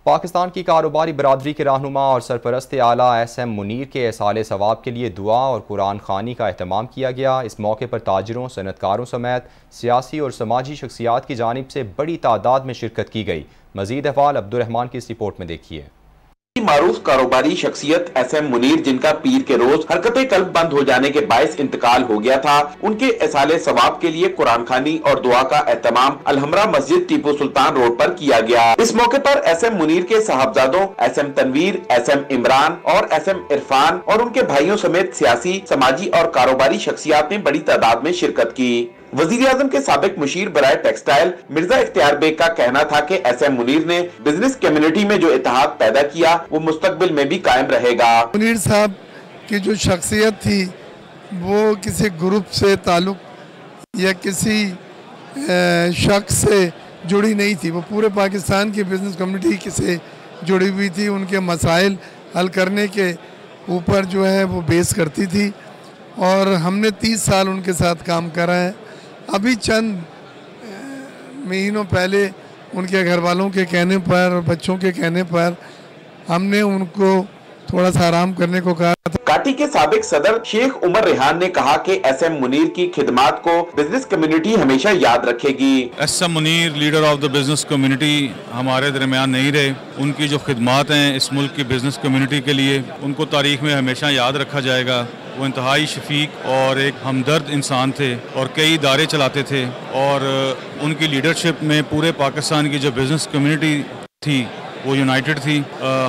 پاکستان کی کاروباری برادری کے رہنما اور سرپرست اعلیٰ SM منیر کے ایصال ثواب کے لیے دعا اور قرآن خوانی کا اہتمام کیا گیا۔ اس موقع پر تاجروں، صنعتکاروں سمیت سیاسی اور سماجی شخصیات کی جانب سے بڑی تعداد میں شرکت کی گئی۔ مزید احوال عبدالرحمان کی اس رپورٹ میں دیکھیے۔ معروف کاروباری شخصیت SM منیر، جن کا پیر کے روز حرکت قلب بند ہو جانے کے باعث انتقال ہو گیا تھا، ان کے ایصال ثواب کے لیے قرآن خوانی اور دعا کا اہتمام الحمرا مسجد ٹیپو سلطان روڈ پر کیا گیا۔ اس موقع پر SM منیر کے صاحبزادوں SM تنویر، SM عمران اور SM عرفان اور ان کے بھائیوں سمیت سیاسی، سماجی اور کاروباری شخصیات نے بڑی تعداد میں شرکت کی۔ وزیر اعظم کے سابق مشیر برائے ٹیکسٹائل مرزا اختیار بیگ کا کہنا تھا کہ SM منیر نے بزنس کمیونٹی میں جو اتحاد پیدا کیا وہ مستقبل میں بھی قائم رہے گا۔ منیر صاحب کی جو شخصیت تھی وہ کسی گروپ سے تعلق یا کسی شخص سے جڑی نہیں تھی، وہ پورے پاکستان کی بزنس کمیونٹی سے جڑی ہوئی تھی، ان کے مسائل حل کرنے کے اوپر جو ہے وہ بیس کرتی تھی، اور ہم نے 30 سال ان کے ساتھ کام کرا ہے۔ ابھی چند مہینوں پہلے ان کے گھر والوں کے کہنے پر اور بچوں کے کہنے پر ہم نے ان کو تھوڑا سا آرام کرنے کو کہا تھا۔ کاٹی کے سابق صدر شیخ عمر ریحان نے کہا کہ SM منیر کی خدمات کو بزنس کمیونٹی ہمیشہ یاد رکھے گی۔ SM Munir leader of the business community ہمارے درمیان نہیں رہے، ان کی جو خدمات ہیں اس ملک کی بزنس کمیونٹی کے لیے ان کو تاریخ میں ہمیشہ یاد رکھا جائے گا۔ وہ انتہائی شفیق اور ایک ہمدرد انسان تھے اور کئی ادارے چلاتے تھے، اور ان کی لیڈرشپ میں پورے پاکستان کی جو بزنس کمیونٹی تھی وہ یونائٹڈ تھی۔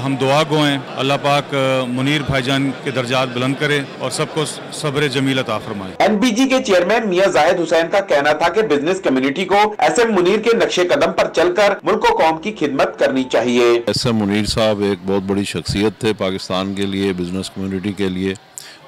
ہم دعا گو ہیں، اللہ پاک منیر بھائی جان کے درجات بلند کرے اور سب کو صبر جمیل عطا فرمائے۔ NBG کے چیئرمین میاں زاہد حسین کا کہنا تھا کہ بزنس کمیونٹی کو SM منیر کے نقش قدم پر چل کر ملک و قوم کی خدمت کرنی چاہیے۔ SM منیر صاحب ایک بہت بڑی شخصیت تھے پاکستان کے لیے، بزنس کمیونٹی کے لیے،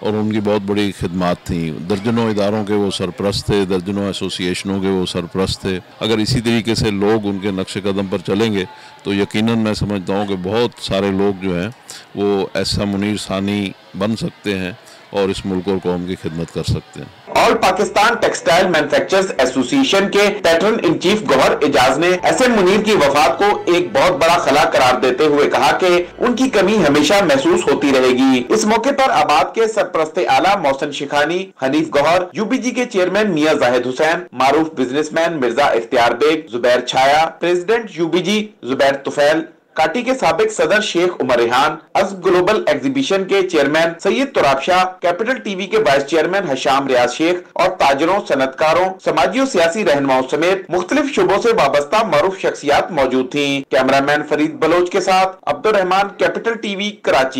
اور ان کی بہت بڑی خدمات تھیں۔ درجنوں اداروں کے وہ سرپرست تھے، درجنوں ایسوسیشنوں کے وہ سرپرست تھے۔ اگر اسی طریقے سے لوگ ان کے نقش قدم پر چلیں گے تو یقیناً میں سمجھتا ہوں کہ بہت سارے لوگ جو ہیں وہ SM منیر ثانی بن سکتے ہیں اور اس ملک اور قوم کی خدمت کر سکتے ہیں۔ آل پاکستان ٹیکسٹائل مینوفیکچررز ایسوسی ایشن کے پیٹرن ان چیف گوہر اعجاز نے SM منیر کی وفات کو ایک بہت بڑا خلا قرار دیتے ہوئے کہا کہ ان کی کمی ہمیشہ محسوس ہوتی رہے گی۔ اس موقع پر آباد کے سرپرست اعلیٰ محسن شیخانی، حنیف گوہر، UBG کے چیئرمین میاں زاہد حسین، معروف بزنس مین مرزا اختیار بیگ، زبیر چھایا، پریزیڈنٹ UBG زبیر طفیل، کاٹی کے سابق صدر شیخ عمر ریحان، عزب گلوبل ایگزیبیشن کے چیئرمین سید تراب شاہ، کیپٹل ٹی وی کے وائس چیئرمین حشام ریاض شیخ اور تاجروں، صنعتکاروں، سماجی و سیاسی رہنماؤں سمیت مختلف شعبوں سے وابستہ معروف شخصیات موجود تھیں۔ کیمرہ مین فرید بلوچ کے ساتھ Abdul Rahman, capital T V, Karachi.